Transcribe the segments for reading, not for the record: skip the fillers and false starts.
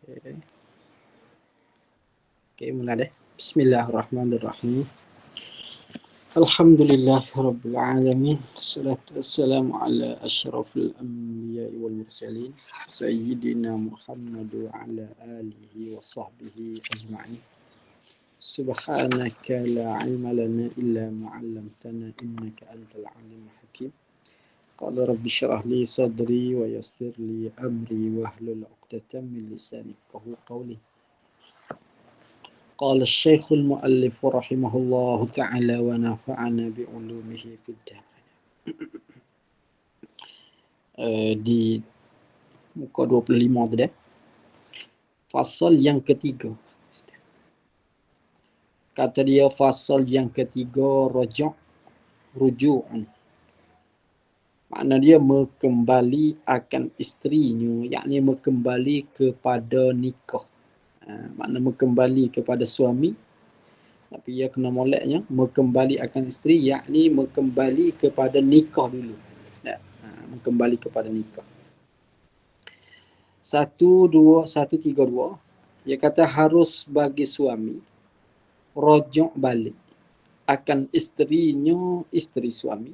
Okey. Okey, mula deh. Bismillahirrahmanirrahim. Alhamdulillahirabbil alamin. Wassalatu wassalamu ala asyrafil anbiya'i wal mursalin sayyidina Muhammad wa ala alihi wa sahbihi ajma'in. Subhanaka la ilma lana illa ma 'allamtana innaka antal alimul hakim. Qala rabbi shrah li sadri wa yassir li amri wahlul 'uqdatam min lisani yafqahu qawli. قال الشيخ المؤلف رحمه الله تعالى ونفعنا بعلومه في الدارين. Di muka 25 tadi, fasal yang ketiga. Kata dia fasal yang ketiga ruju'un. Makna dia kembali akan isterinya, yakni kembali kepada nikah. Makna kembali kepada suami, tapi ia kena moleknya kembali akan isteri, yakni kembali kepada nikah dulu. Kembali kepada nikah. 132 dia kata harus bagi suami rujuk balik akan isterinya, isteri suami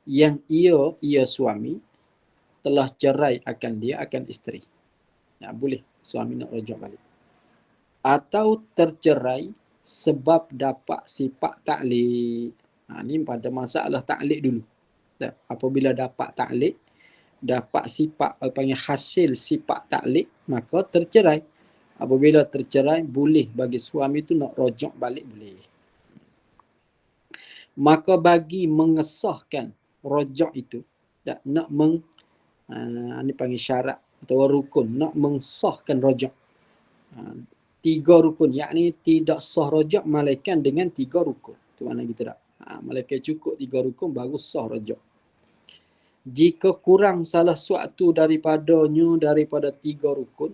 yang ia suami telah cerai akan dia, akan isteri. Boleh suami nak rujuk balik. Atau tercerai sebab dapat sifat ta'liq. Ni pada masalah ta'liq dulu. Apabila dapat ta'liq, dapat sifat, panggil hasil sifat ta'liq, maka tercerai. Apabila tercerai, boleh bagi suami tu nak rujuk balik, boleh. Maka bagi mengesahkan rujuk itu, nak ni panggil syarat atau rukun, nak mengesahkan rujuk. 3 rukun, yakni tidak sah rujuk malaikat dengan 3 rukun. Itu mana kita tak? Malaikat cukup 3 rukun baru sah rujuk. Jika kurang salah suatu daripada 3 rukun,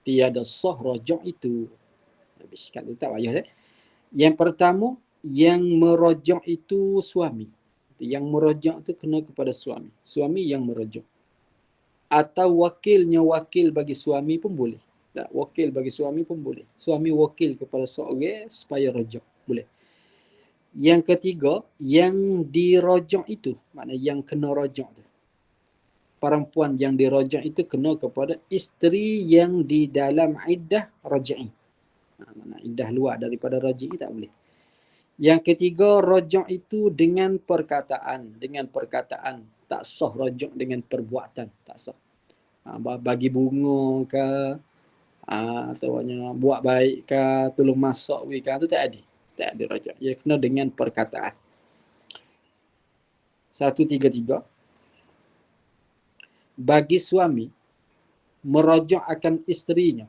tiada sah rujuk itu. Habis sekali tak payah dah. Yang pertama, yang merujuk itu suami. Yang merujuk itu kena kepada suami. Suami yang merujuk. Atau wakil bagi suami pun boleh. Wakil bagi suami pun boleh. Suami wakil kepada seorang supaya rujuk. Boleh. Yang ketiga, yang dirujuk itu, maknanya yang kena rujuk tu. Perempuan yang dirujuk itu kena kepada isteri yang di dalam iddah raj'i. Maknanya iddah luar daripada raj'i tak boleh. Yang ketiga, rujuk itu dengan perkataan. Tak sah rujuk dengan perbuatan. Tak sah. Bagi bunga ke, atau buat baik ke, tolong masak ke, itu tak ada. Tak ada rujuk. Ia kena dengan perkataan. 133. Bagi suami merujuk akan isterinya.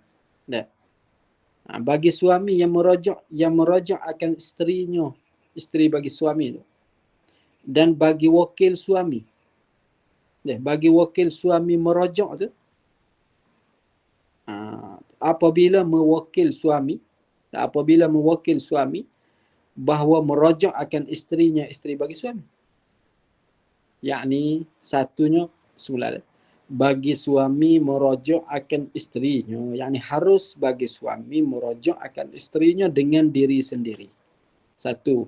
Bagi suami yang merujuk akan isterinya, isteri bagi suami itu. Dan bagi wakil suami. Bagi wakil suami merujuk tu, apabila mewakil suami bahawa merujuk akan isterinya, isteri bagi suami. Yakni satunya semula bagi suami merujuk akan isterinya, yakni harus bagi suami merujuk akan isterinya dengan diri sendiri. Satu.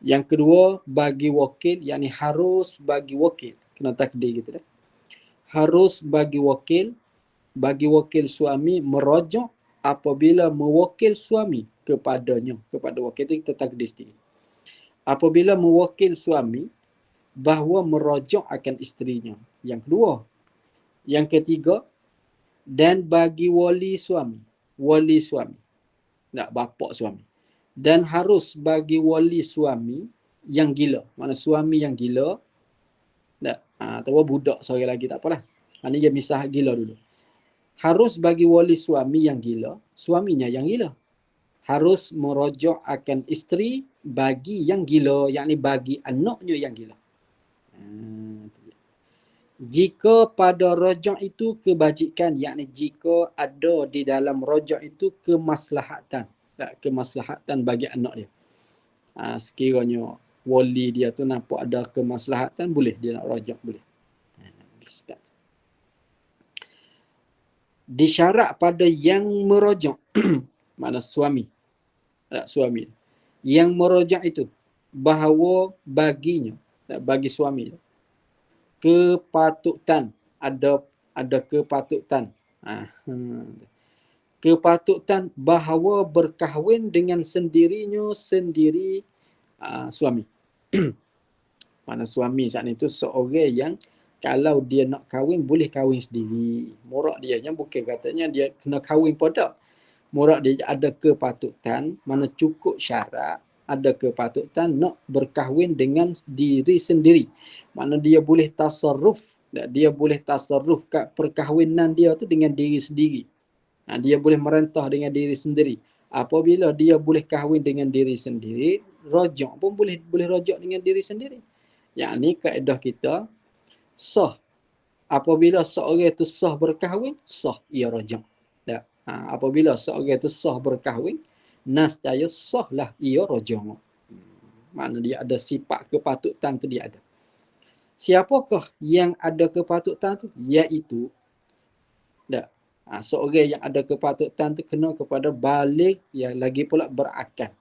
Yang kedua, bagi wakil, yakni harus bagi wakil. Kena takdir gitu dah. Harus bagi wakil suami merujuk apabila mewakil suami kepadanya. Kepada wakil itu kita takdir sendiri. Apabila mewakil suami bahawa merujuk akan isterinya. Yang kedua. Yang ketiga, dan bagi wali suami. Bapa suami. Dan harus bagi wali suami yang gila. Mana suami yang gila, atau budak seorang lagi, tak apalah. Ini dia misah gila dulu. Harus bagi wali suami yang gila, suaminya yang gila. Harus merujuk akan isteri bagi yang gila, yakni bagi anaknya yang gila. Jika pada rujuk itu kebajikan, yakni jika ada di dalam rujuk itu kemaslahatan bagi anak dia. Sekiranya wali dia tu nampak ada kemaslahatan, boleh dia nak rujuk, boleh. Disyarat pada yang merojak. Mana suami. Tak, suami. Yang merojak itu bahawa baginya, tak, bagi suami kepatutan, ada kepatutan. Kepatutan bahawa berkahwin dengan sendirinya sendiri suami. Mana suami saat itu seorang yang kalau dia nak kahwin boleh kahwin sendiri. Morak dia yang bukan katanya dia kena kahwin pada. Morak dia ada kepatutan, mana cukup syarat, ada kepatutan nak berkahwin dengan diri sendiri. Mana dia boleh tasarruf, dia boleh tasarruf kat perkahwinan dia tu dengan diri sendiri. Dia boleh merentah dengan diri sendiri. Apabila dia boleh kahwin dengan diri sendiri, rojak pun boleh rojak dengan diri sendiri. Yang ni kaedah kita sah. Apabila seorang itu sah berkahwin, sah ia rojak. Apabila seorang itu sah berkahwin, nascaya sahlah ia rojak. Mana dia ada sifat kepatutan tu dia ada. Siapakah yang ada kepatutan tu? Iaitu seorang yang ada kepatutan tu kena kepada balik yang lagi pula berakal.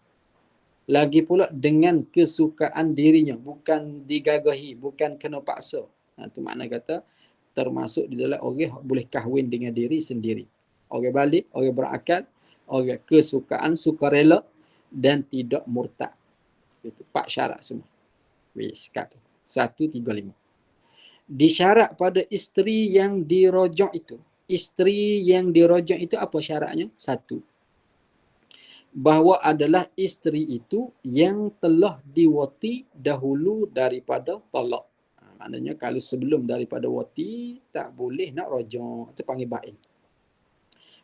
Lagi pula dengan kesukaan dirinya, bukan digagahi, bukan kena paksa. Itu makna kata termasuk di dalam orang yang boleh kahwin dengan diri sendiri. Orang balik, orang berakal, orang kesukaan, sukarela dan tidak murtad. Itu 4 syarat semua. Kata 135. Disyarat pada isteri yang dirojak itu. Isteri yang dirojak itu apa syaratnya? 1. Bahawa adalah isteri itu yang telah diwati dahulu daripada talak. Maknanya kalau sebelum daripada wati, tak boleh nak rojak. Itu panggil bain.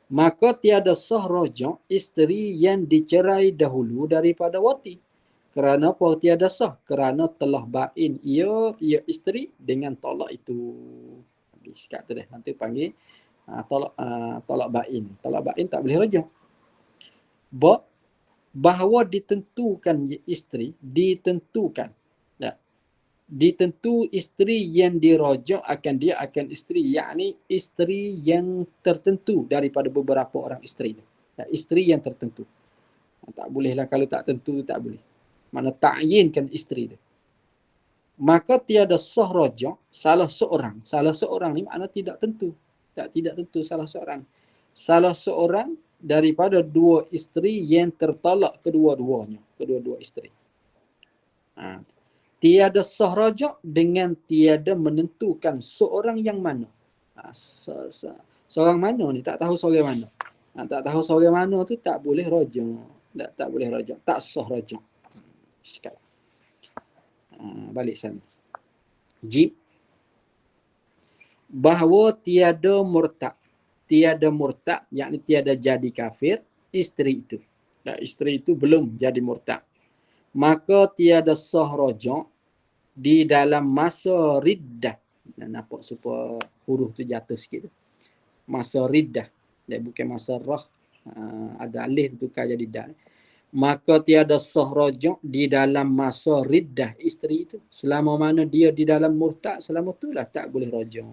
Maka tiada sah rojak isteri yang dicerai dahulu daripada wati. Kerana apa tiada sah? Kerana telah bain ia isteri dengan talak itu. Habis kat tu dah. Nanti panggil talak bain. Talak bain tak boleh rojak. Bahawa ditentukan isteri, ditentu isteri yang dirojak dia akan isteri, yakni isteri yang tertentu daripada beberapa orang isteri. Isteri yang tertentu. Tak bolehlah kalau tak tentu, tak boleh. Mana ta'yinkan isteri dia. Maka tiada sah rojak salah seorang ni makna tidak tentu. Tidak tentu salah seorang. Salah seorang daripada dua isteri yang tertalak kedua-duanya. Kedua-dua isteri. Tiada sah rajak dengan tiada menentukan seorang yang mana. Seorang mana ni, tak tahu seorang mana. Tak tahu seorang mana tu tak boleh rajak. Tak boleh rajak. Tak sah rajak. Balik sana. Jib. Bahawa tiada murtad. Tiada murtad, yakni tiada jadi kafir, isteri itu. Isteri itu belum jadi murtad. Maka tiada sah rajak di dalam masa riddah. Nampak supaya huruf tu jatuh sikit. Masa riddah. Dia bukan masa rah. Ada alih tukar jadi dal. Maka tiada sah rajak di dalam masa riddah isteri itu. Selama mana dia di dalam murtad, selama itulah tak boleh rajak.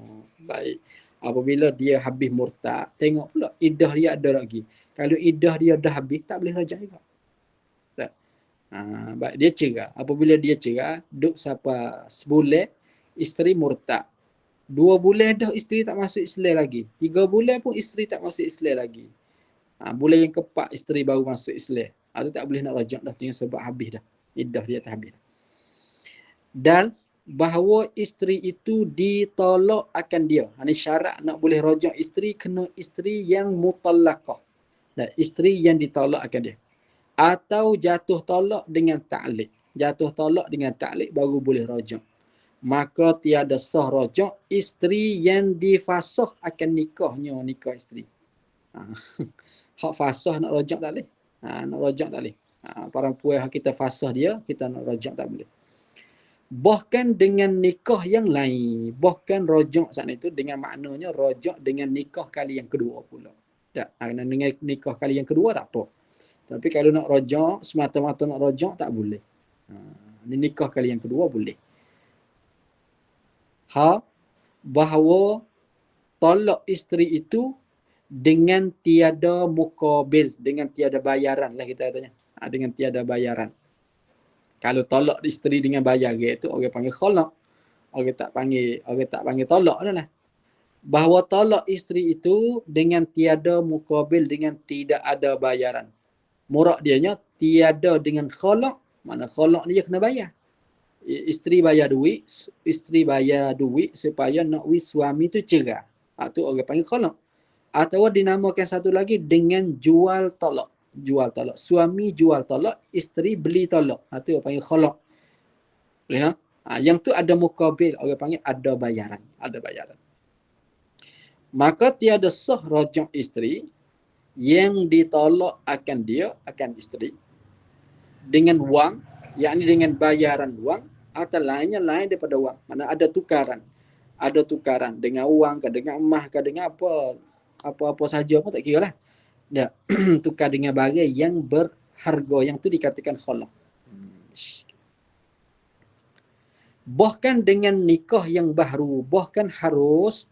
Baik. Apabila dia habis murtad, tengok pula iddah dia ada lagi. Kalau iddah dia dah habis, tak boleh rajak juga. Baik, dia cerai. Apabila dia cerai, duduk sampai sebulan, isteri murtad. 2 bulan dah isteri tak masuk Islam lagi. 3 bulan pun isteri tak masuk Islam lagi. Bulan yang keempat isteri baru masuk Islam. Itu tak boleh nak rajak dah dengan sebab habis dah. Iddah dia tak habis. Dan bahawa isteri itu ditolak akan dia. Ini syarat nak boleh rajak isteri, kena isteri yang mutallaqah. Dan isteri yang ditolak akan dia. Atau jatuh tolak dengan ta'liq. Jatuh tolak dengan ta'liq baru boleh rajak. Maka tiada sah rajak isteri yang difasah akan nikah isteri. Hak fasah nak rajak tak boleh. Nak rajak tak boleh. Perempuan yang kita fasah dia, kita nak rajak tak boleh. Bahkan dengan nikah yang lain. Bahkan rajak saat itu dengan maknanya rajak dengan nikah kali yang kedua pula. Tak, dengan nikah kali yang kedua tak apa. Tapi kalau nak rajak, semata-mata nak rajak tak boleh. Nikah kali yang kedua boleh. Bahawa tolak isteri itu dengan tiada muqabil, dengan tiada bayaran lah kita katanya. Dengan tiada bayaran. Kalau tolak isteri dengan bayar itu orang panggil khalaq. Orang tak panggil tolak dah lah. Bahawa tolak isteri itu dengan tiada muqabil, dengan tidak ada bayaran. Murak dianya tiada dengan khalaq, mana khalaq ni dia kena bayar. Isteri bayar duit supaya nak suami tu cerai. Tu orang panggil khalaq. Atau dinamakan satu lagi dengan jual tolak. Jual tolak. Suami jual tolak, isteri beli tolak. Tu orang panggil khalaq. Boleh tak? Yang tu ada muqabil, orang panggil ada bayaran. Ada bayaran. Maka tiada sah rajak isteri yang ditolak akan dia, akan isteri, dengan wang, yakni dengan bayaran wang, atau lainnya lain daripada wang. Mana ada tukaran. Ada tukaran dengan wang ke, dengan emas ke, dengan apa-apa saja pun tak kira lah. Ya, tukar dengan barang yang berharga, yang tu dikatakan khalaq. Bahkan dengan nikah yang baru, bahkan harus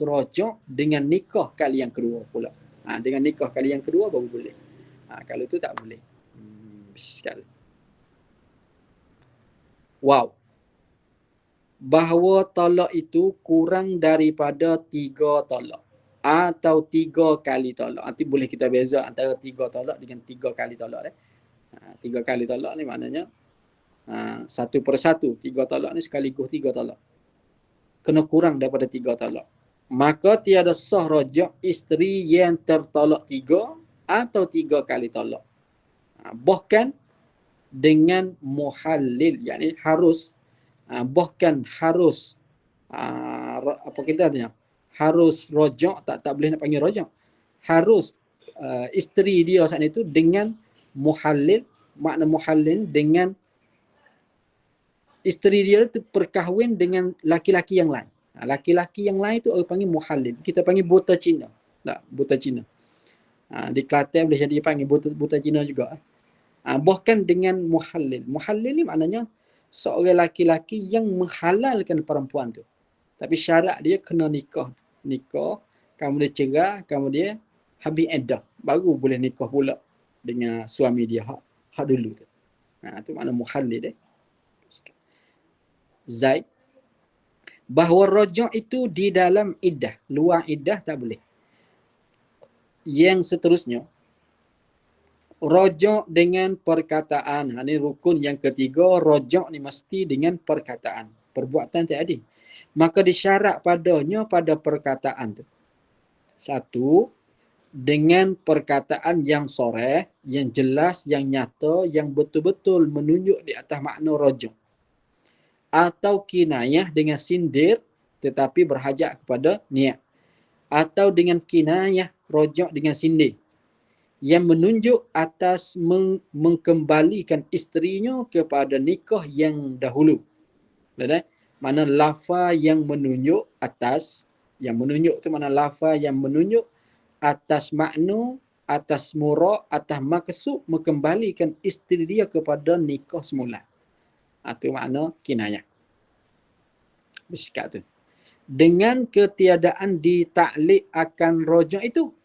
rojak dengan nikah kali yang kedua pula. Dengan nikah kali yang kedua baru boleh. Kalau tu tak boleh. Sekali. Wow. Bahawa talak itu kurang daripada 3 talak. Atau 3 kali talak. Nanti boleh kita beza antara 3 talak dengan 3 kali talak. 3 kali talak ni maknanya 1/1. 3 talak ni sekaligus 3 talak. Kena kurang daripada 3 talak. Maka tiada sah rajak isteri yang tertalak 3 atau 3 kali talak. Bahkan dengan muhallil, yakni harus, bahkan harus, apa kita tanya, harus rajak, tak boleh nak panggil rajak. Harus isteri dia saat itu dengan muhallil, makna muhallil dengan isteri dia itu perkahwin dengan laki-laki yang lain. Laki-laki yang lain itu orang panggil muhallil. Kita panggil buta Cina. Tak, buta Cina. Di Kelantan boleh jadi panggil buta Cina juga. Bahkan dengan muhallil. Muhallil ni maknanya seorang laki-laki yang menghalalkan perempuan tu. Tapi syarat dia kena nikah. Nikah, kamu dia cerai, kamu dia habis iddah. Baru boleh nikah pula dengan suami dia hak dulu tu. Tu makna muhallil. Zaid. Bahawa rajak itu di dalam iddah. Luar iddah tak boleh. Yang seterusnya, rajak dengan perkataan. Ini rukun yang ketiga, rajak ni mesti dengan perkataan. Perbuatan tak ada. Maka disyarat padanya pada perkataan tu. 1, dengan perkataan yang soreh, yang jelas, yang nyata, yang betul-betul menunjuk di atas makna rajak. Atau kinayah dengan sindir tetapi berhajat kepada niat. Atau dengan kinayah rajak dengan sindir yang menunjuk atas mengkembalikan isterinya kepada nikah yang dahulu. Mana lafaz yang menunjuk atas, yang menunjuk tu mana lafaz yang menunjuk atas makna, atas murad, atas maksud mengembalikan isteri dia kepada nikah semula. Itu makna kinayah. Bersikap tu. Dengan ketiadaan ditaklik akan rajak itu.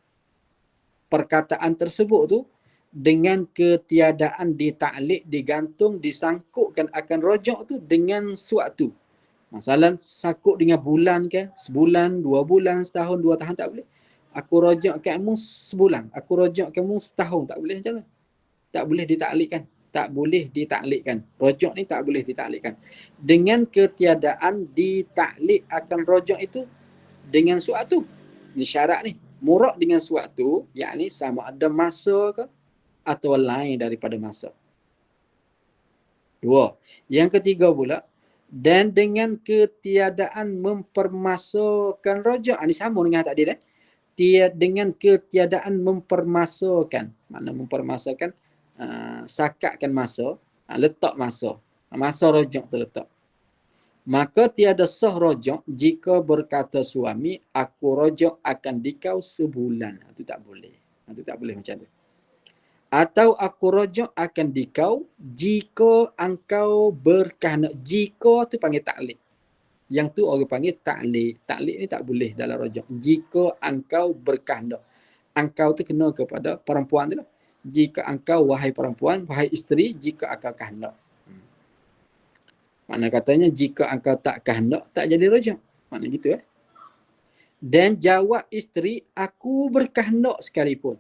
Perkataan tersebut tu dengan ketiadaan ditaklik, digantung, disangkutkan akan rajak tu dengan suatu. Masalah sakut dengan bulan ke, sebulan, 2 bulan, setahun, 2 tahun tak boleh. Aku rajak kamu sebulan, aku rajak kamu setahun, tak boleh macam tu. Tak boleh ditaklikkan. Tak boleh ditaklikkan. Rajak ni tak boleh ditaklikkan. Dengan ketiadaan ditaklik akan rajak itu dengan suatu. Ini syarat ni. Murad dengan suatu, yakni sama ada masa ke atau lain daripada masa. 2. Yang ketiga pula, dan dengan ketiadaan mempermasakan rajak. Ini sama dengan tadi dah. Dengan ketiadaan mempermasakan. Makna mempermasakan, sakatkan masa, letak masa. Masa rajak tu letak. Maka tiada sah rajak jika berkata suami, aku rajak akan dikau sebulan. Itu tak boleh. Itu tak boleh macam tu. Atau aku rajak akan dikau jika engkau berkehendak. Jika tu panggil taklik. Yang tu orang panggil ta'liq. Ta'liq ni tak boleh dalam rojak. Jika engkau berkehendak. Engkau tu kena kepada perempuan tu lah. Jika engkau, wahai perempuan, wahai isteri, jika engkau kehendak. Makna katanya, jika engkau tak kehendak, tak jadi rojak. Makna gitu Dan jawab isteri, aku berkehendak sekalipun.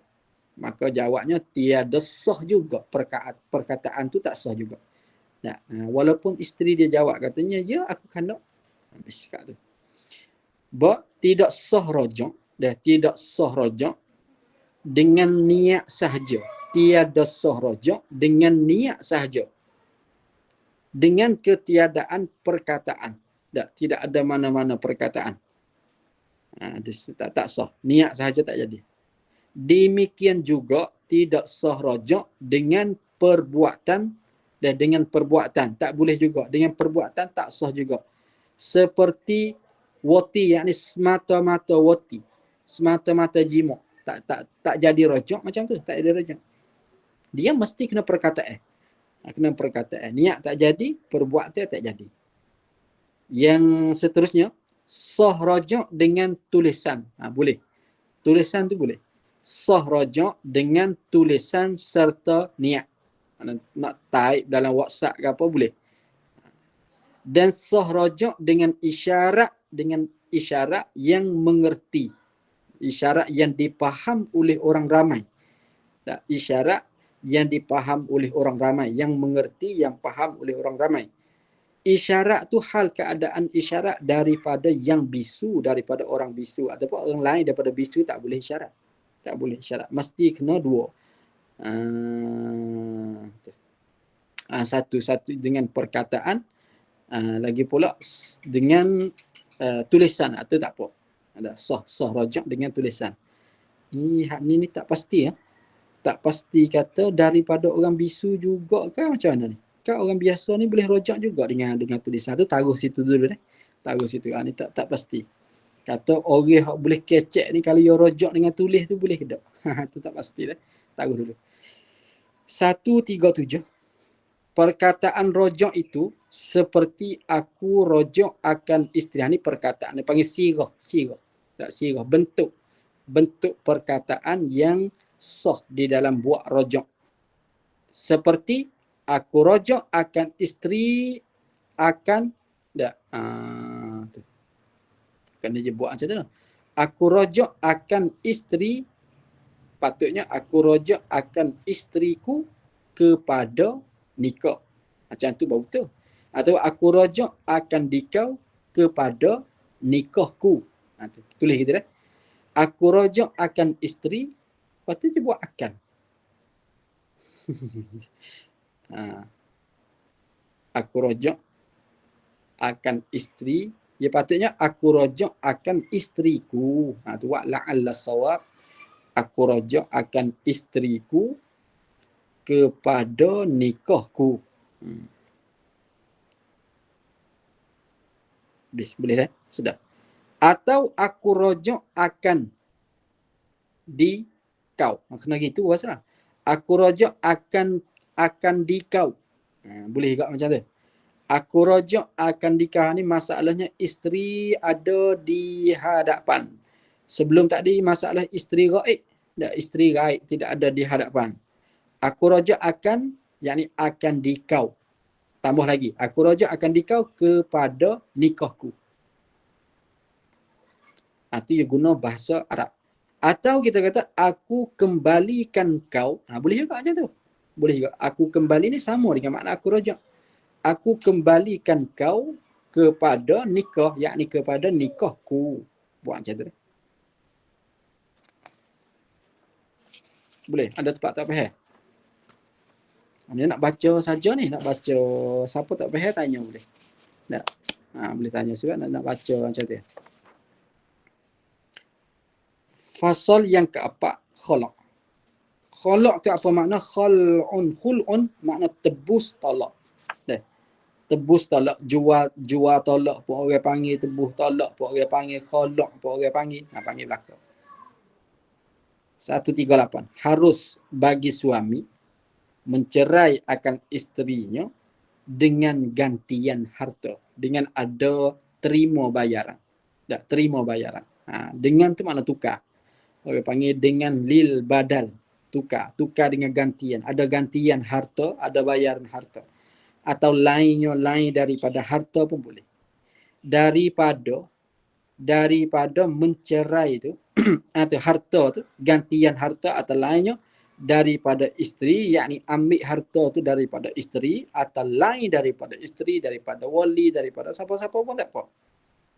Maka jawabnya, tiada sah juga. Perkataan tu tak sah juga. Nah, walaupun isteri dia jawab, katanya, ya aku kehendak. Habis kat tu. Tidak sah rojak. Tidak sah rojak dengan niat sahaja. Tiada sah rojak dengan niat sahaja. Dengan ketiadaan perkataan. Tidak ada mana-mana perkataan. Tak sah. Niat sahaja tak jadi. Demikian juga tidak sah rojak dengan perbuatan dan dengan perbuatan. Tak boleh juga. Dengan perbuatan tak sah juga. Seperti wati, yakni semata-mata wati. Semata-mata jima. Tak jadi rojak macam tu. Tak jadi rojak. Dia mesti kena perkataan. Kena perkataan. Niat tak jadi, perbuatan tak jadi. Yang seterusnya, sah rojak dengan tulisan. Boleh. Tulisan tu boleh. Sah rojak dengan tulisan serta niat. Nak type dalam WhatsApp ke apa, boleh. Dan sah rojak dengan isyarat yang mengerti. Isyarat yang dipaham oleh orang ramai. Isyarat yang dipaham oleh orang ramai. Yang mengerti, yang faham oleh orang ramai. Isyarat tu hal keadaan isyarat daripada yang bisu, daripada orang bisu. Ataupun orang lain daripada bisu tak boleh isyarat. Tak boleh isyarat. Mesti kena dua. Satu dengan perkataan. Lagi pula dengan tulisan. Atau tak apa. Ada sah rojak dengan tulisan. Ni tak pasti ya. Tak pasti kata daripada orang bisu juga ke macam mana ni? Kan orang biasa ni boleh rojak juga dengan tulisan tu. Taruh situ dulu deh. Taruh situ. Ni tak pasti. Kata orang yang boleh kecek ni kalau dia rojak dengan tulis tu boleh ke tak? Itu tak pasti deh. Taruh dulu. 137. Perkataan rojak itu seperti aku rojak akan isteri. Ni perkataan. Dia panggil sirah. Tak sirah. Bentuk perkataan yang sah di dalam buat rojak. Seperti aku rojak akan isteri akan kan dia buat macam tu. Aku rojak akan isteri, patutnya aku rojak akan isteriku kepada nikah. Macam tu baru betul. Atau aku rojak akan dikau kepada nikahku. Tulis gitu dah. Aku rojak akan isteri, patutnya buat akan. Aku rojak akan isteri, ya patutnya aku rojak akan isteriku. Tu wa la'alla sawab. Aku rojak akan isteriku kepada nikahku. Boleh dah? Sudah. Atau aku rojak akan dikau. Kena gitu pasal. Aku rojak akan dikau. Boleh juga macam tu. Aku rojak akan dikau ni masalahnya isteri ada di hadapan. Sebelum tadi masalah isteri gaib. Tak, isteri gaib tidak ada di hadapan. Aku rojak akan, yakni akan dikau. Tambah lagi. Aku rojak akan dikau kepada nikahku. Itu yang guna bahasa Arab. Atau kita kata, aku kembalikan kau. Boleh juga macam tu. Boleh juga. Aku kembali ni sama dengan makna aku rojak. Aku kembalikan kau kepada nikah, yakni kepada nikahku. Buat macam tu. Boleh? Ada tempat tak faham? Dia nak baca saja ni. Nak baca. Siapa tak faham, tanya boleh. Tak? Boleh tanya sebab nak baca macam tu. Fasal yang keempat, khalaq. Khalaq tu apa makna? Khal'un. Khul'un makna tebus talak. Tebus talak. Jual talak pun orang panggil tebus talak. Pun orang panggil khalaq. Pun orang panggil. Panggil belakang. 138. Harus bagi suami mencerai akan isterinya dengan gantian harta. Dengan ada terima bayaran. Tak terima bayaran. Dengan tu makna tukar. Orang panggil dengan lil badal. Tukar dengan gantian. Ada gantian harta, ada bayaran harta. Atau lainnya lain daripada harta pun boleh. Daripada mencerai tu atau harta tu, gantian harta atau lainnya daripada isteri, yakni ambil harta tu daripada isteri atau lain daripada isteri, daripada wali, daripada siapa-siapa pun tak apa.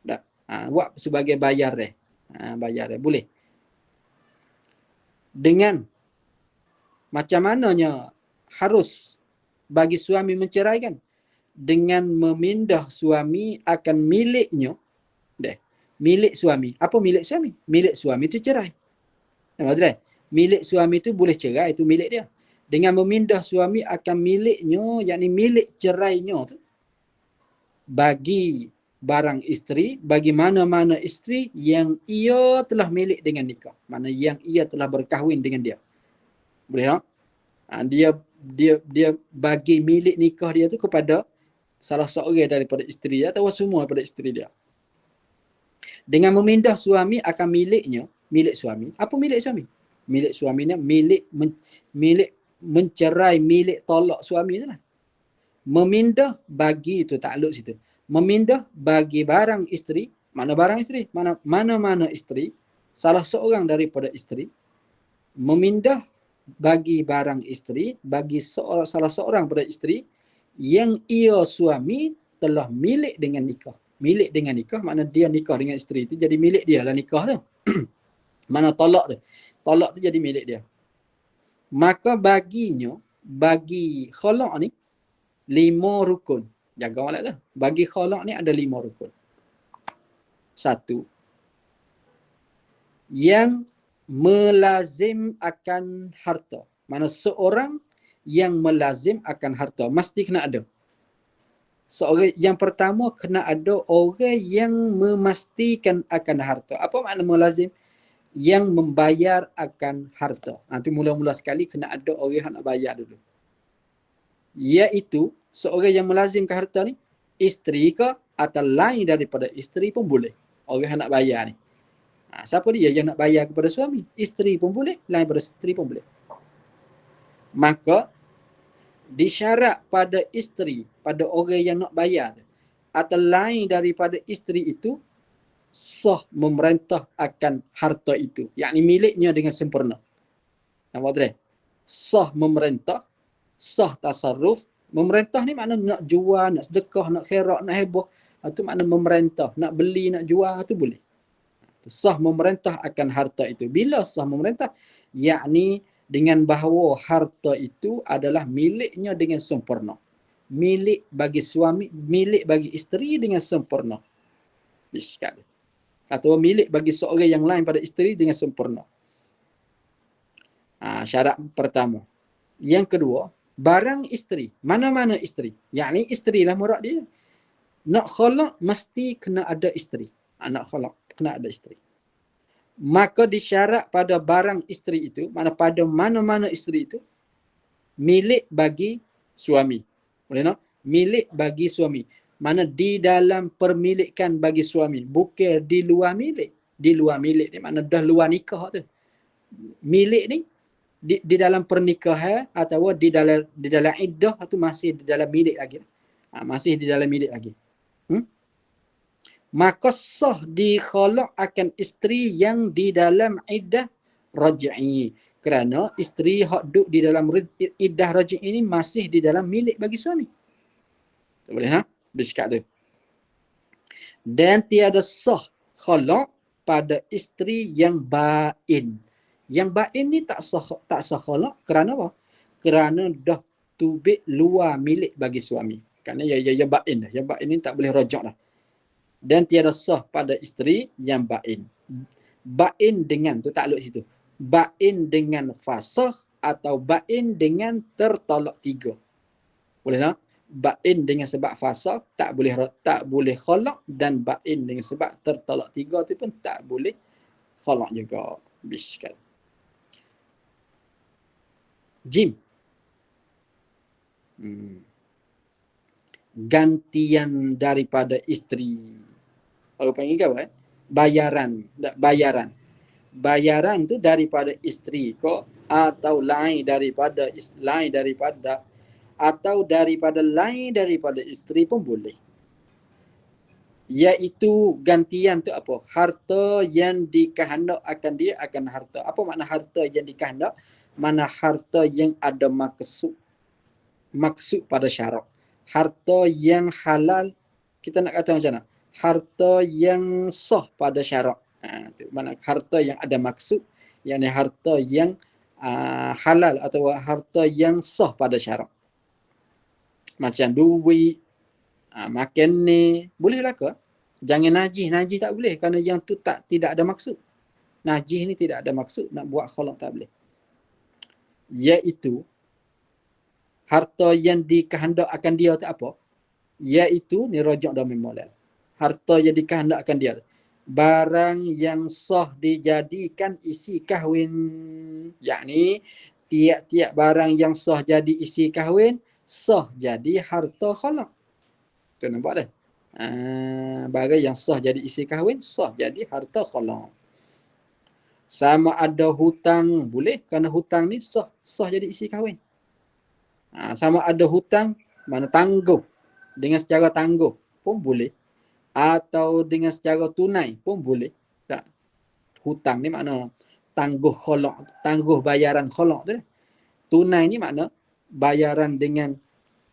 Tak. Buat sebagai bayar dia. Bayar dia boleh. Dengan macam mananya harus bagi suami menceraikan? Dengan memindah suami akan miliknya. Deh. Milik suami. Apa milik suami? Milik suami itu cerai. Nampak tak? Milik suami itu boleh cerai, itu milik dia. Dengan memindah suami akan miliknya, yakni milik cerainya tu, bagi barang isteri, bagi mana-mana isteri yang ia telah milik dengan nikah. Mana yang ia telah berkahwin dengan dia. Boleh tak? Dia bagi milik nikah dia tu kepada salah seorang daripada isteri dia atau semua daripada isteri dia. Dengan memindah suami akan miliknya, milik suami. Apa milik suami? Milik suaminya milik mencerai, milik tolak suami tu lah. Memindah bagi itu takluk situ. Memindah bagi barang isteri, mana barang isteri? Mana-mana isteri, salah seorang daripada isteri, memindah bagi barang isteri, bagi salah seorang daripada isteri yang ia suami telah milik dengan nikah. Milik dengan nikah makna dia nikah dengan isteri itu jadi milik dia lah nikah tu. Mana tolak tu. Tolak tu jadi milik dia. Maka baginya, bagi khalaq ni 5 rukun. Jaga malam tu. Bagi khalaq ni ada 5 rukun. 1. Yang melazim akan harta. Mana seorang yang melazim akan harta. Mesti kena ada. Seorang yang pertama kena ada orang yang memastikan akan harta. Apa makna melazim? Yang membayar akan harta. Nanti mula-mula sekali kena ada orang yang nak bayar dulu. Iaitu seorang yang melazimkan harta ni, isteri ke atau lain daripada isteri pun boleh. Orang yang nak bayar ni. Siapa dia yang nak bayar kepada suami? Isteri pun boleh, lain daripada isteri pun boleh. Maka disyarat pada isteri, pada orang yang nak bayar atau lain daripada isteri itu sah memerintah akan harta itu, yakni miliknya dengan sempurna. Nampak tak? Sah memerintah, sah tasarruf. Memerintah ni makna nak jual, nak sedekah, nak khairat, nak heboh. Itu makna memerintah, nak beli, nak jual, itu boleh. Sah memerintah akan harta itu. Bila sah memerintah? Yakni dengan bahawa harta itu adalah miliknya dengan sempurna. Milik bagi suami, milik bagi isteri dengan sempurna. Sekali. Atau milik bagi seorang yang lain pada isteri dengan sempurna. Syarat pertama. Yang kedua, barang isteri. Mana-mana isteri. Yakni isteri lah murad dia. Nak khalaq mesti kena ada isteri. Nak khalaq kena ada isteri. Maka disyarat pada barang isteri itu, mana pada mana-mana isteri itu, milik bagi suami. Boleh tak? Milik bagi suami. Mana di dalam permilikan bagi suami. Bukan di luar milik. Di luar milik ni mana dah luar nikah tu. Milik ni di dalam pernikahan atau di dalam iddah tu masih di dalam milik lagi. Masih di dalam milik lagi. Maka sah dikhalaq akan isteri yang di dalam iddah raj'i. Kerana isteri hak duduk di dalam iddah raj'i ini masih di dalam milik bagi suami. Boleh ha? Bercakap tu. Dan tiada sah khalaq pada isteri yang bain. Yang bain ni tak sah khalaq kerana apa? Kerana dah tubik luar milik bagi suami. Kerana ya bain dah. Yang bain ni tak boleh rajak dah. Dan tiada sah pada isteri yang bain. Bain dengan, tu takluk situ. Bain dengan fasakh atau bain dengan tertolak 3. Boleh tak? Bain dengan sebab fasakh tak boleh khalaq, dan bain dengan sebab tertolak 3 tu pun tak boleh khalaq juga. Biskat. Jim. Gantian daripada isteri. Orang panggil apa? Bayaran. Tak, bayaran. Bayaran tu daripada isteri kau atau lain daripada lain daripada isteri pun boleh. Iaitu gantian tu apa? Harta yang dikehendak akan dia akan harta. Apa makna harta yang dikehendak? Mana harta yang ada maksud pada syarak. Harta yang halal, kita nak kata macam mana? Harta yang sah pada syarak. Tu mana harta yang ada maksud, yakni harta yang halal atau harta yang sah pada syarak. Macam duit, makan ni, boleh lah ke? Jangan najis tak boleh kerana yang tu tidak ada maksud. Najis ni tidak ada maksud, nak buat khalaq tak boleh. Iaitu harta yang dikehendak akan dia tu apa? Iaitu ni rojak domain molal. Harta yang dikehendak akan dia. Barang yang sah dijadikan isi kahwin. Yakni tiap-tiap barang yang sah jadi isi kahwin, sah jadi harta khalaq. Tu nampak dah? Barang yang sah jadi isi kahwin, sah jadi harta khalaq. Sama ada hutang, boleh kerana hutang ni sah jadi isi kahwin. Sama ada hutang, mana tangguh. Dengan secara tangguh pun boleh. Atau dengan secara tunai pun boleh. Tak. Hutang ni makna tangguh khalaq, tangguh bayaran khalaq tu. Tunai ni makna bayaran dengan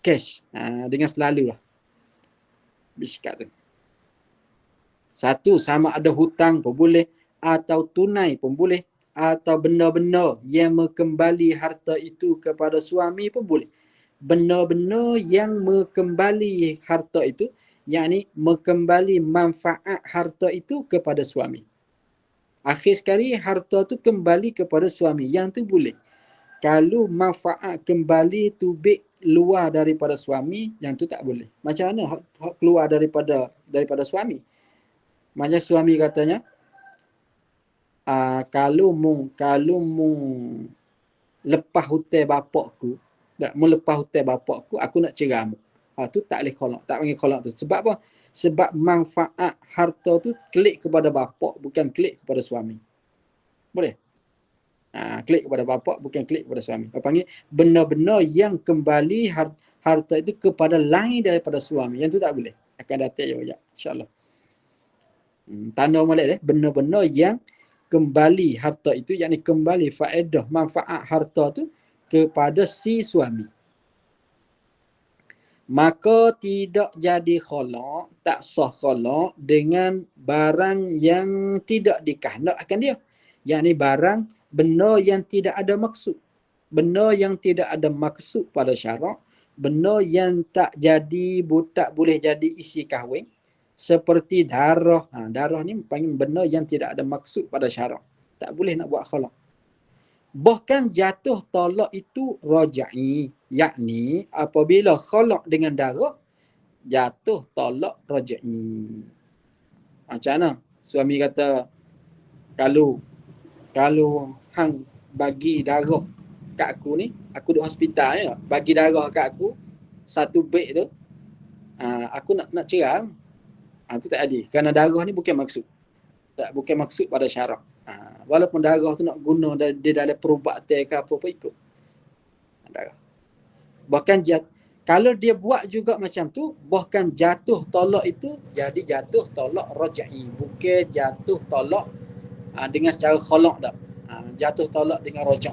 cash. Dengan selalu lah. Biskat tu. Satu, sama ada hutang pun boleh. Atau tunai pun boleh. Atau benda-benda yang mengembali harta itu kepada suami pun boleh. Benda-benda yang mengembali harta itu, yakni mengembali manfaat harta itu kepada suami. Akhir sekali harta tu kembali kepada suami, yang tu boleh. Kalau manfaat kembali tu luar daripada suami, yang tu tak boleh. Macam mana hak keluar daripada suami? Macam suami katanya, kalau mung lepas hutang bapakku, mu lepas hutang bapakku, aku nak cerai mu. Tu tak boleh khalaq, tak panggil khalaq tu. Sebab apa? Sebab manfaat harta tu klik kepada bapak, bukan klik kepada suami. Boleh? Klik kepada bapak, bukan klik kepada suami. Apa panggil? Benda-benda yang kembali harta itu kepada lain daripada suami. Yang tu tak boleh. Akan datang je, insyaAllah. Tanda molek benda-benda yang kembali harta itu, yakni kembali faedah manfaat harta tu kepada si suami. Maka tidak jadi khalaq, tak sah khalaq dengan barang yang tidak dikehendak akan dia. Yakni barang, benda yang tidak ada maksud. Benda yang tidak ada maksud pada syarak, benda yang tak boleh jadi isi kahwin. Seperti darah. Darah ni panggil benda yang tidak ada maksud pada syarak. Tak boleh nak buat khalaq. Bahkan jatuh talak itu raja'i. Yakni apabila khalaq dengan darah, jatuh talak raja'i. Macam mana? Suami kata, kalau hang bagi darah kat aku ni, aku duduk hospital ya, bagi darah kat aku, satu beg tu, aku nak cerai. Itu tak adil. Kerana darah ni bukan maksud. Bukan maksud pada syarak. Walaupun darah tu nak guna dia dalam perubatan ke apa-apa ikut. Darah. Bahkan kalau dia buat juga macam tu, bahkan jatuh tolak itu jadi jatuh tolak raja'i. Bukan jatuh tolak dengan secara khalaq dah. Jatuh tolak dengan rajak.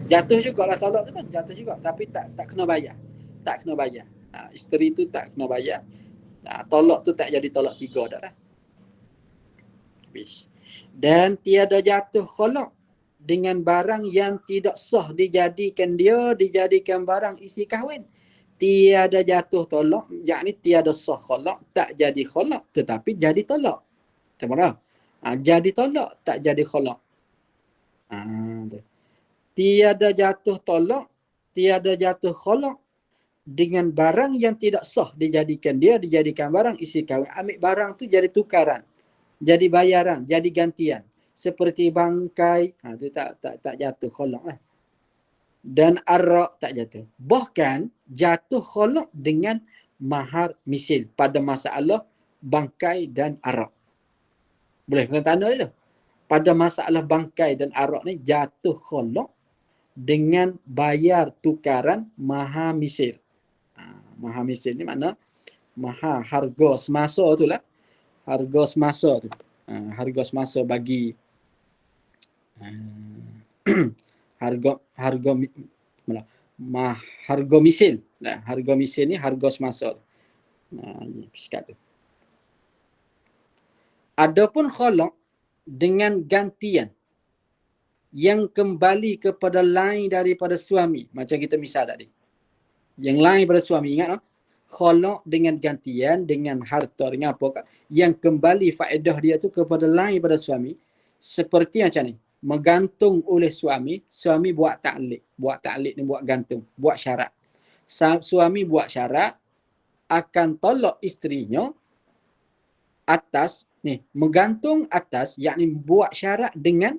Jatuh jugalah tolak tu kan. Jatuh juga. Tapi tak kena bayar. Tak kena bayar. Isteri tu tak kena bayar. Tolak tu tak jadi tolak 3 dah lah. Dan tiada jatuh khalaq dengan barang yang tidak sah dijadikan barang isi kahwin. Tiada jatuh tolak, yakni tiada sah khalaq, tak jadi khalaq tetapi jadi tolak. Tampak? Jadi tolak, tak jadi khalaq. Tiada jatuh tolak, tiada jatuh khalaq dengan barang yang tidak sah dijadikan barang isi kahwin. Ambil barang tu jadi tukaran, jadi bayaran, jadi gantian. Seperti bangkai, tu tak jatuh khalaq lah. Dan arak tak jatuh. Bahkan jatuh khalaq dengan mahar misil pada masalah bangkai dan arak. Boleh kena tanda je. Pada masalah bangkai dan arak ni jatuh khalaq dengan bayar tukaran maha misil. Maha misil ni makna maha harga semasa tu lah. Harga semasa tu. Harga semasa bagi harga harga misil. Nah, harga misil ni harga semasa. Sekat tu. Adapun khalaq dengan gantian yang kembali kepada lain daripada suami, macam kita misal tadi. Yang lain pada suami, ingat tak? Khalaq dengan gantian, dengan harta, dengan apa, yang kembali faedah dia tu kepada lain pada suami, seperti macam ni. Menggantung oleh suami, suami buat ta'liq ni buat gantung, buat syarat. Suami buat syarat akan tolak isterinya atas ni, menggantung atas, yakni buat syarat dengan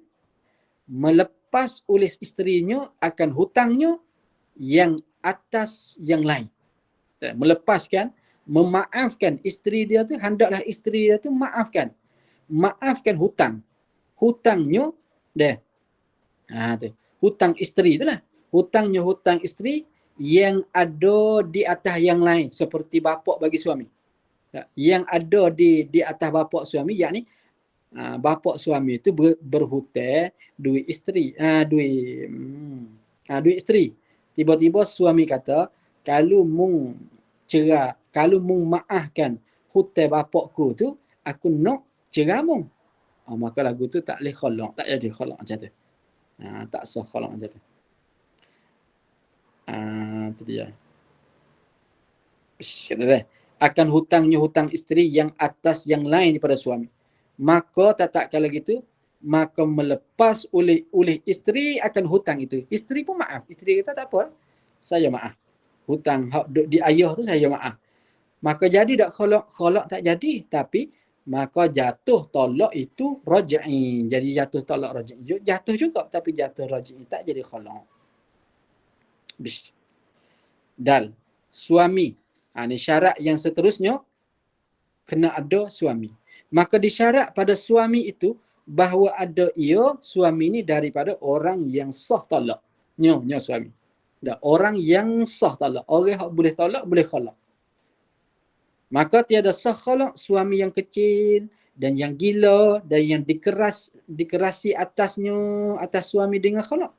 melepas oleh isterinya akan hutangnya yang atas yang lain. Melepaskan, memaafkan isteri dia tu, hendaklah isteri dia tu maafkan hutangnya dia. Tu. Hutang isteri tu lah. Hutangnya hutang isteri yang ada di atas yang lain, seperti bapak bagi suami. Yang ada di atas bapak suami, yakni bapak suami itu berhutang duit isteri, duit isteri. Tiba-tiba suami kata, kalau mung cerai, kalau mung maafkan hutang bapakku tu, aku nak cerai mung. Maka lagu tu tak boleh khalaq, tak jadi khalaq macam tu. Tak sah khalaq macam tu. Itu dia. Akan hutangnya hutang isteri yang atas yang lain daripada suami. Maka tak kalau gitu, maka melepas oleh isteri akan hutang itu. Isteri pun maaf. Isteri kata tak apa, saya maaf. Hutang di ayah tu saya maaf. Maka jadi tak khalaq tak jadi, tapi maka jatuh tolak itu raj'i. Jadi jatuh tolak raj'i. Jatuh juga, tapi jatuh raj'i tak jadi khalaq. Dan suami, ini syarat yang seterusnya, kena ada suami. Maka disyarat pada suami itu bahawa ada ia suami ni daripada orang yang sah talak. Nyo suami. Orang yang sah talak. Orang yang boleh talak, boleh khalaq. Maka tiada sah khalaq suami yang kecil dan yang gila dan yang dikerasi atas suami dengan khalaq.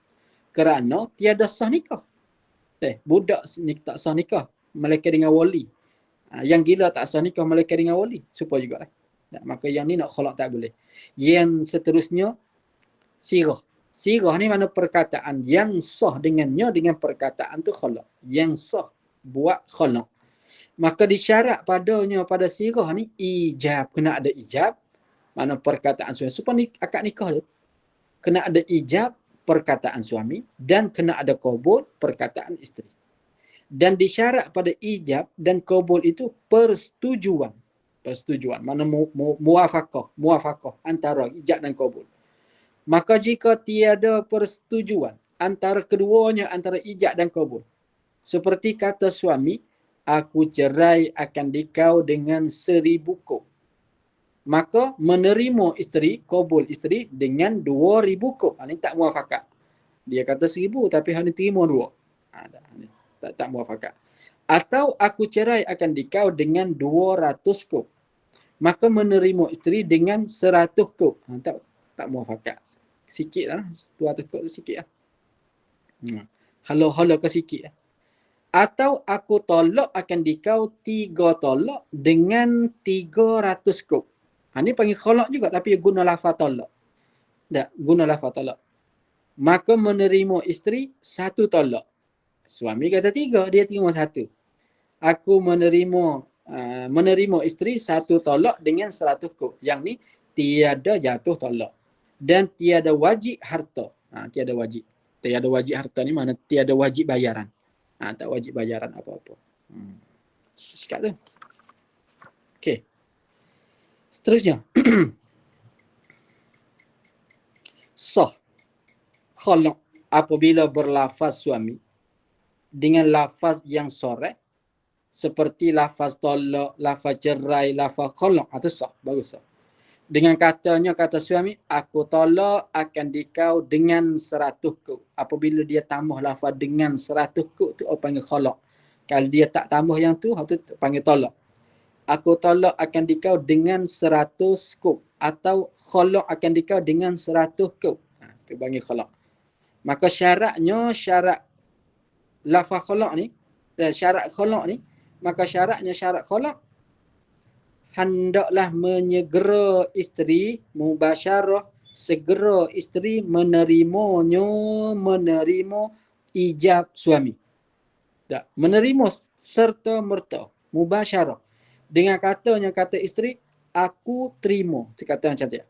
Kerana tiada sah nikah. Budak tak sah nikah, malaikat dengan wali. Yang gila tak sah nikah, malaikat dengan wali. Supaya juga lah. Maka yang ni nak khalaq tak boleh. Yang seterusnya, sirah. Sirah ni mana perkataan yang sah dengannya, dengan perkataan tu khalaq. Yang sah buat khalaq. Maka disyarat padanya pada sirah ni ijab. Kena ada ijab. Mana perkataan suami. Supaya akad nikah tu. Kena ada ijab perkataan suami. Dan kena ada qabul perkataan isteri. Dan disyarat pada ijab dan qabul itu persetujuan. Mana muafakah antara ijab dan qabul. Maka jika tiada persetujuan antara keduanya, antara ijab dan qabul, seperti kata suami, aku cerai akan dikau dengan 1000 kop. Maka menerima isteri, qabul isteri dengan 2000 kop. Ini tak muafakat. Dia kata 1000 tapi hanya terima 2. Tak muafakat. Atau aku cerai akan dikau dengan 200 kop. Maka menerima isteri dengan 100 kop. Tak muafakat. Sikit lah. 200 kop tu sikit lah. Halo ke sikit lah. Atau aku tolak akan dikau 3 tolak dengan 300 kop. Ini panggil khalaq juga tapi guna lafaz tolak. Tak, guna lafaz tolak. Maka menerima isteri 1 tolak. Suami kata 3, dia terima 1. Aku menerima isteri 1 tolak dengan 100 kop. Yang ni tiada jatuh tolak. Dan tiada wajib harta. Tiada wajib. Tiada wajib harta ni mana tiada wajib bayaran. Tak wajib bayaran apa-apa. Sekat tu. Okey. Seterusnya. Sah khalaq apabila berlafaz suami dengan lafaz yang soreh seperti lafaz tolak, lafaz cerai, lafaz khalaq, itu sah, bagus sah. Dengan katanya kata suami, aku tolak akan dikau dengan 100 kuk. Apabila dia tambah lafaz dengan 100 kuk tu orang panggil khalaq. Kalau dia tak tambah yang tu, itu panggil tolak. Aku tolak akan dikau dengan 100 kuk atau khalaq akan dikau dengan 100 kuk. Itu panggil khalaq. Maka syarat lafaz khalaq ni, syarat khalaq ni, maka syarat khalaq hendaklah menyegera isteri mubasyarah, segera isteri menerima ijab suami. Tak, menerima serta merta mubasyarah. Dengan kata isteri, aku terima. Itu kata yang cantik.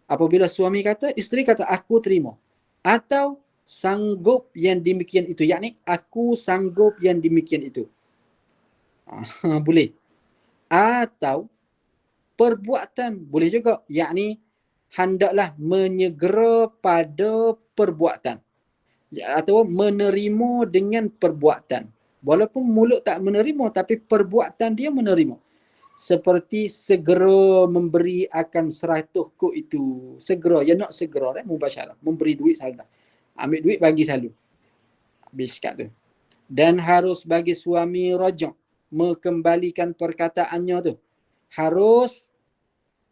Apabila suami kata, isteri kata aku terima. Atau sanggup yang demikian itu. Yakni aku sanggup yang demikian itu. Boleh. Atau perbuatan boleh juga, yakni hendaklah menyegera pada perbuatan, atau menerima dengan perbuatan. Walaupun mulut tak menerima tapi perbuatan dia menerima. Seperti segera memberi akan 100 kuk itu. Segera, ya nak segera mubasyarah, memberi duit selalu. Ambil duit bagi selalu. Habis kat tu. Dan harus bagi suami rajak, mengembalikan perkataannya tu. Harus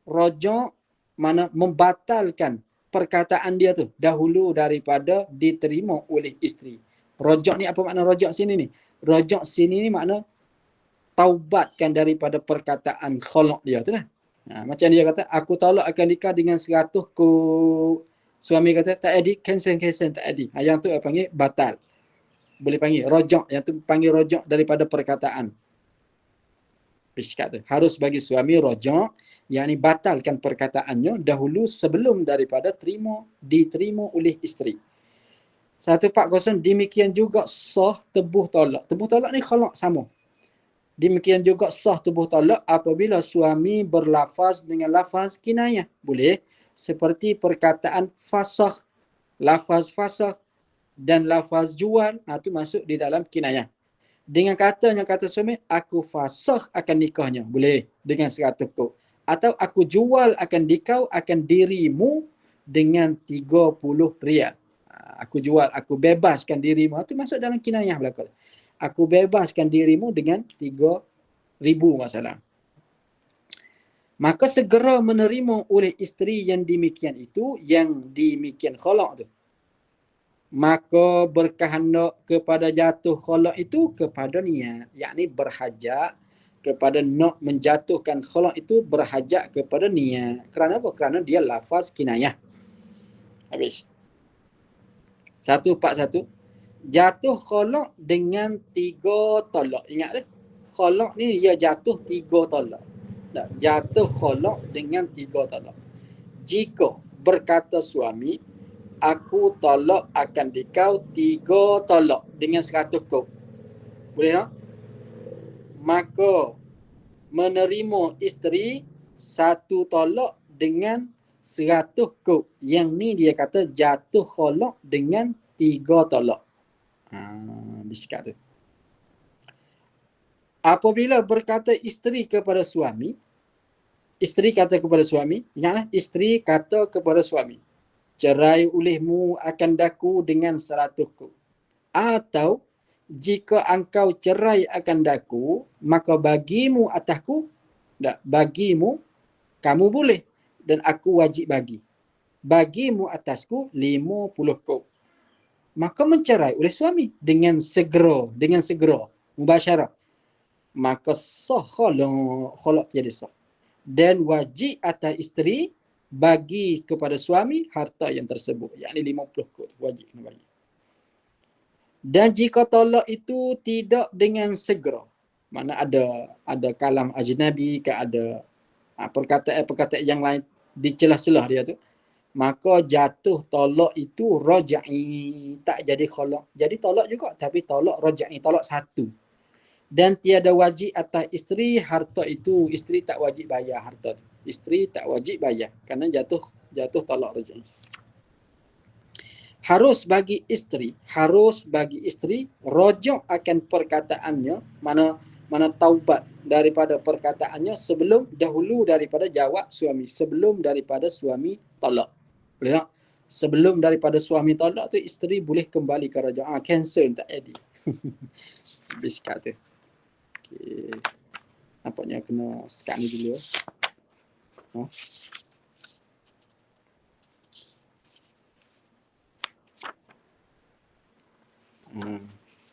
rajak, mana membatalkan perkataan dia tu dahulu daripada diterima oleh isteri. Rajak ni apa makna rajak sini ni? Rajak sini ni makna taubatkan daripada perkataan khalaq dia tu lah. Macam dia kata, aku tolak akan nikah dengan 100 kuk. Suami kata, tak edi, cancel, tak edi. Yang tu panggil batal. Boleh panggil rajak, yang tu panggil rajak daripada perkataan. Harus bagi suami rajak, yakni batalkan perkataannya dahulu sebelum daripada diterima oleh isteri. 140, demikian juga sah tebuh tolak. Tebuh tolak ni khalaq sama. Demikian juga sah tebuh tolak apabila suami berlafaz dengan lafaz kinayah. Boleh. Seperti perkataan fasakh, lafaz fasakh dan lafaz jual, itu masuk di dalam kinayah. Dengan kata suami, aku fasakh akan nikahnya. Boleh. Dengan 100 kuk. Atau aku jual akan dikau akan dirimu dengan 30 riyal. Aku jual, aku bebaskan dirimu. Itu masuk dalam kinayah belakang. Aku bebaskan dirimu dengan 3,000 masalah. Maka segera menerima oleh isteri yang demikian itu, yang demikian khalaq tu. Maka berkehendak kepada jatuh khalaq itu kepada niat. Yakni berhajat kepada nak menjatuhkan khalaq itu, berhajat kepada niat. Kerana apa? Kerana dia lafaz kinayah. Habis. 141. Jatuh khalaq dengan 3 tolak. Ingat tak? Khalaq ni dia jatuh 3 tolak. Tak, jatuh khalaq dengan 3 tolak. Jika berkata suami, aku tolak akan dikau 3 tolak dengan 100 kuk. Boleh tak? Maka menerima isteri 1 tolak dengan 100 kuk. Yang ni dia kata jatuh khalaq dengan 3 tolak. Diskat tu. Apabila berkata isteri kepada suami, isteri kata kepada suami, ingatlah, isteri kata kepada suami, cerai olehmu akan daku dengan 100 kuk. Atau, jika engkau cerai akan daku, maka bagimu atasku, tak, bagimu, kamu boleh, dan aku wajib bagi. Bagimu atasku 50 kuk. Maka mencerai oleh suami dengan segera, mubasyarah. Maka sah khalaq jadi sah. Dan wajib atas isteri bagi kepada suami harta yang tersebut, yakni 50 kuk, wajib kena bagi. Dan jika tolak itu tidak dengan segera, mana ada kalam ajnabi ke, ada perkataan yang lain di celah-celah dia tu, maka jatuh tolak itu raj'i, tak jadi khalaq. Jadi tolak juga, tapi tolak raj'i, tolak satu. Dan tiada wajib atas isteri harta itu. Isteri tak wajib bayar harta tu. Isteri tak wajib bayar kerana jatuh tolak raj'i. Harus bagi isteri rajak akan perkataannya, mana mana taubat daripada perkataannya dahulu daripada jawab suami, sebelum daripada suami talak. Boleh tak? Sebelum daripada suami talak tu isteri boleh kembali ke raja'ah. Cancel tak jadi. Habis kata. Okey. Nampaknya kena sekat ni dulu. Ha?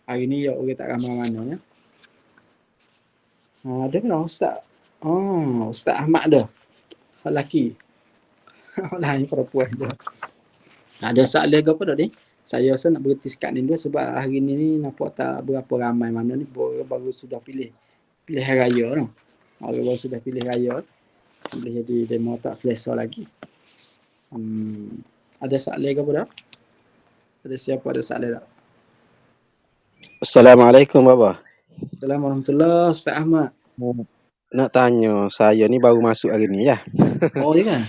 Hari ni orang tak ramai mana ya. Ada kan Ustaz? Ustaz Ahmad dah. Lelaki. Lain perempuan dah. Ada soalan ke apa dah ni? Saya rasa nak berhenti sekat ni dulu sebab hari ni nampak tak berapa ramai mana ni baru sudah pilih pilihan raya tau. Baru sudah pilih raya. Boleh jadi demo tak selesa lagi. Ada soalan ke apa dah? Ada siapa ada soalan tak? Assalamualaikum Baba. Assalamualaikum warahmatullahi Ustaz Ahmad. Nak tanya, saya ni baru masuk hari ni ya. Oh, ya kan?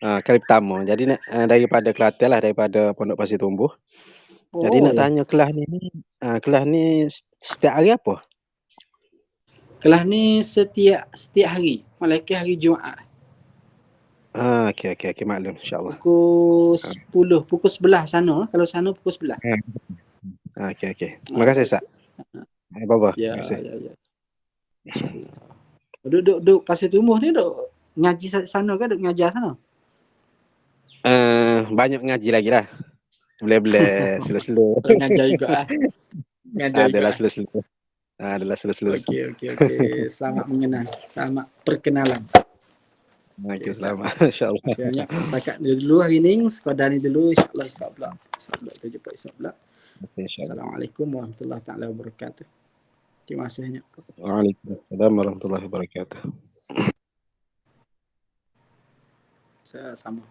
Kali pertama. Jadi daripada Kelantan lah, daripada Pondok Pasir Tumbuh. Jadi nak tanya kelas ni setiap hari apa? Kelas ni setiap hari, malaikat hari Jumaat. Okey maklum insya-Allah. Pukul 10, pukul 11 sana, kalau sana pukul 11. Okey. Terima kasih Ustaz. Baba. Ya. InsyaAllah. Duduk Pasir Tumbuh ni duduk ngaji sana ke duduk ngajar sana? Banyak ngaji lagi lah. Boleh slow-slow. Ngajar juga ah. Adalah slow-slow. Okey. Selamat mengenal. Selamat perkenalan. Okey, selamat. InsyaAllah. Terima kasih banyak. Setakat dulu hari ni, sekadar ni dulu. InsyaAllah hisap pula. Kita jumpa hisap pula. Assalamualaikum warahmatullahi taala wabarakatuh. Terima kasih banyak. Waalaikumsalam warahmatullahi wabarakatuh. Sama.